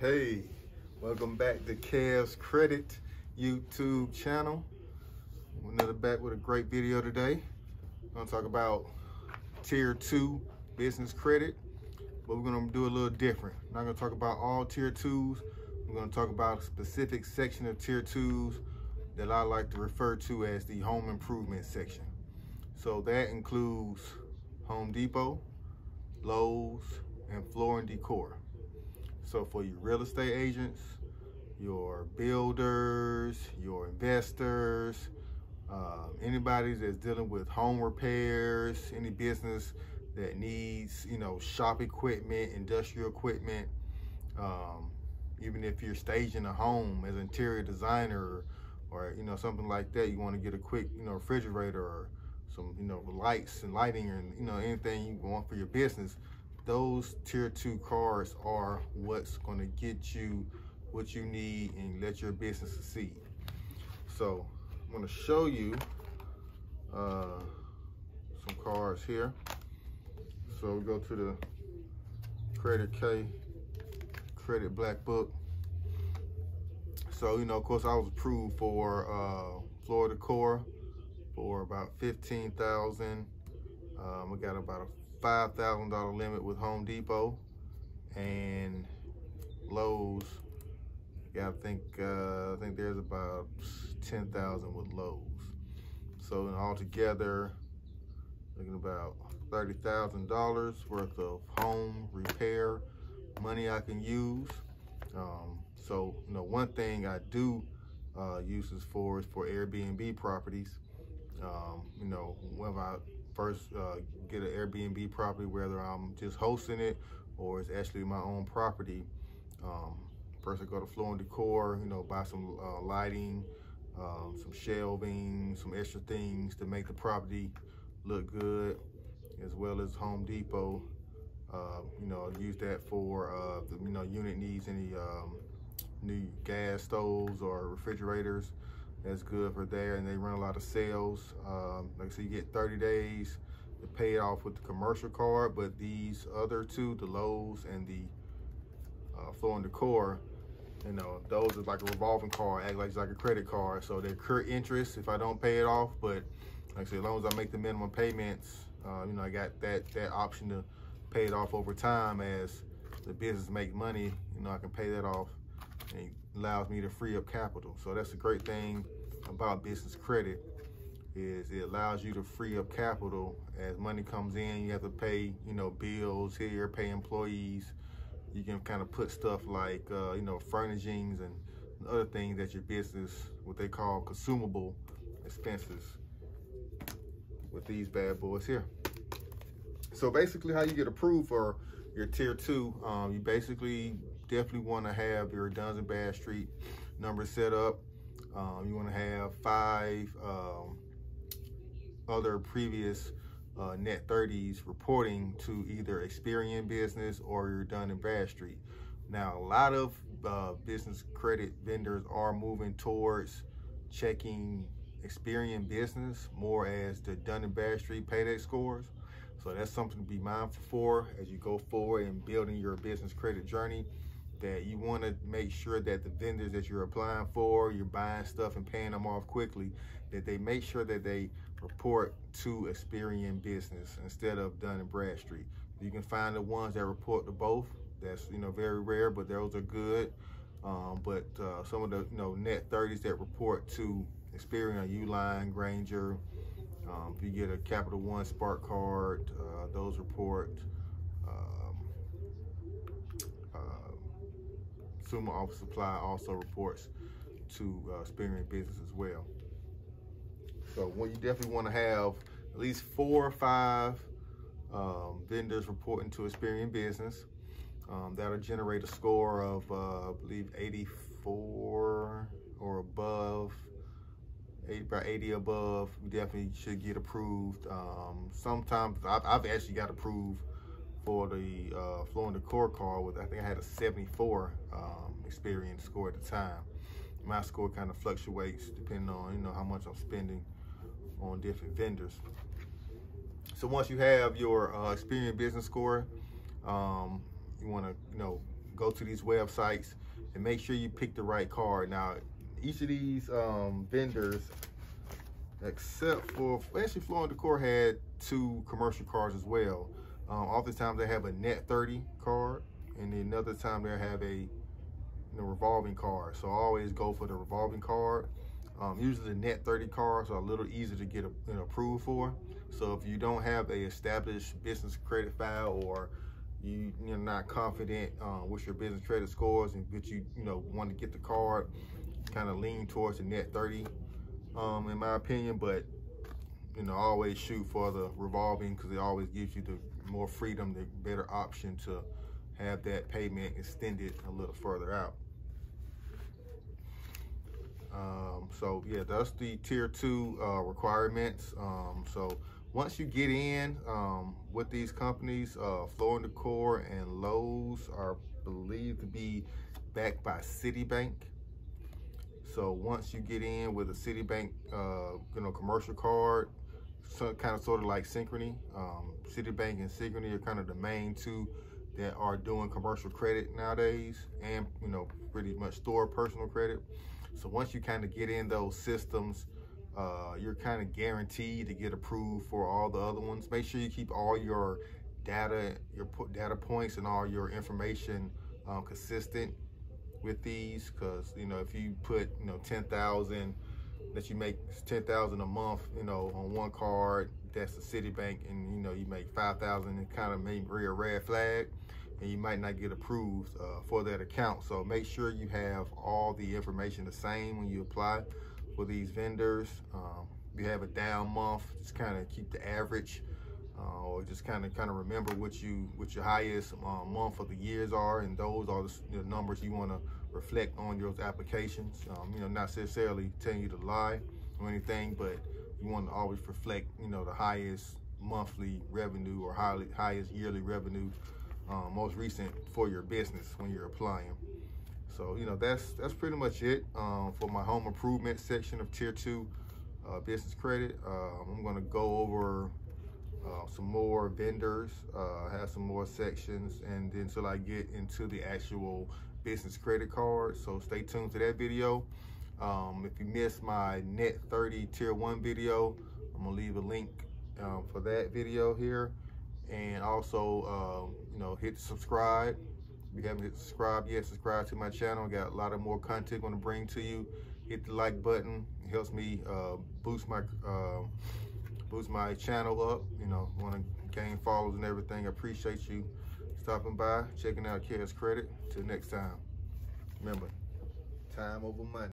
Hey, welcome back to Kev's Credit YouTube channel. Another back with a great video today. I'm gonna talk about Tier 2 business credit, but we're gonna do a little different. I'm not gonna talk about all Tier 2s. We're gonna talk about a specific section of Tier 2s that I like to refer to as the home improvement section. So that includes Home Depot, Lowe's, and floor and decor. So for your real estate agents, your builders, your investors, anybody that's dealing with home repairs, any business that needs, shop equipment, industrial equipment, even if you're staging a home as an interior designer or something like that, you want to get a quick, refrigerator or some, lights and lighting and, anything you want for your business. Those Tier 2 cards are what's going to get you what you need and let your business succeed. So I'm going to show you some cards here. So we go to the Credit Black Book. So, of course, I was approved for floor decor for about $15,000. We got about a $5,000 limit with Home Depot, and Lowe's got, I think there's about 10,000 with Lowe's. So altogether, looking about $30,000 worth of home repair money I can use. So one thing I do use this for is for Airbnb properties. When I first get an Airbnb property, whether I'm just hosting it or it's actually my own property, first I go to floor and decor, buy some lighting, some shelving, some extra things to make the property look good, as well as Home Depot. Use that for the unit needs any new gas stoves or refrigerators. That's good for there, and they run a lot of sales. Like I said, you get 30 days to pay it off with the commercial card, but these other two, the Lowe's and the floor and decor, those are like a revolving card, act like a credit card. So they're current interest if I don't pay it off, but like I said, as long as I make the minimum payments, I got that option to pay it off over time as the business make money. I can pay that off, and it allows me to free up capital. So that's a great thing about business credit, is it allows you to free up capital as money comes in. You have to pay, bills here, pay employees. You can kind of put stuff like, furnishings and other things that your business, what they call consumable expenses, with these bad boys here. So basically how you get approved for your Tier 2, you basically definitely want to have your Duns and Bradstreet number set up. You want to have 5 other previous net 30s reporting to either Experian Business or your Dun and Bradstreet. Now, a lot of business credit vendors are moving towards checking Experian Business more as the Dun and Bradstreet payday scores. So that's something to be mindful for as you go forward in building your business credit journey, that you want to make sure that the vendors that you're applying for, you're buying stuff and paying them off quickly, that they make sure that they report to Experian Business instead of Dun and Bradstreet. You can find the ones that report to both. That's very rare, but those are good. But some of the net 30s that report to Experian, Uline, Granger. If you get a Capital One Spark card, those report. Consumer Office Supply also reports to Experian Business as well. So you definitely want to have at least 4 or 5 vendors reporting to Experian Business. That'll generate a score of, I believe, 84 or above. About 80 above, you definitely should get approved. Sometimes I've actually got approved for the floor and decor card with, I think I had a 74 Experian score at the time. My score kind of fluctuates depending on how much I'm spending on different vendors. So once you have your Experian Business score, you want to go to these websites and make sure you pick the right card. Now, each of these vendors, except for actually Flow and Decor, had 2 commercial cards as well. Oftentimes they have a net 30 card, and then another time they have a revolving card. So I always go for the revolving card. Usually the net 30 cards are a little easier to get approved for. So if you don't have a established business credit file, or you're not confident with your business credit scores, but you want to get the card, kind of lean towards the net 30 in my opinion. But always shoot for the revolving, because it always gives you the more freedom, the better option to have that payment extended a little further out. So yeah, that's the tier 2 requirements. So once you get in with these companies, Flow and Decor and Lowe's are believed to be backed by Citibank. So once you get in with a Citibank commercial card, sort of like Synchrony, Citibank and Synchrony are kind of the main 2 that are doing commercial credit nowadays, and pretty much store personal credit. So once you kind of get in those systems, you're kind of guaranteed to get approved for all the other ones. Make sure you keep all your data points and all your information consistent with these, because if you put 10,000, that you make 10,000 a month on one card, that's a Citibank, and you make 5,000, it kind of may be a red flag, and you might not get approved for that account. So make sure you have all the information the same when you apply for these vendors. If you have a down month, just kind of keep the average, or just kind of remember what your highest month of the years are, and those are the numbers you want to reflect on your applications. Not necessarily telling you to lie or anything, but you want to always reflect the highest monthly revenue or highest yearly revenue, most recent for your business when you're applying. So that's pretty much it for my home improvement section of tier 2 business credit. I'm going to go over some more vendors, have some more sections, and then until I get into the actual business credit card. So stay tuned to that video. If you missed my net 30 tier 1 video, I'm gonna leave a link for that video here. And also hit subscribe. If you haven't hit subscribe yet, subscribe to my channel. I got a lot of more content going to bring to you. Hit the like button. It helps me boost my channel up. Want to gain followers and everything. I appreciate you stopping by, checking out Cares Credit. Till next time, remember, time over money.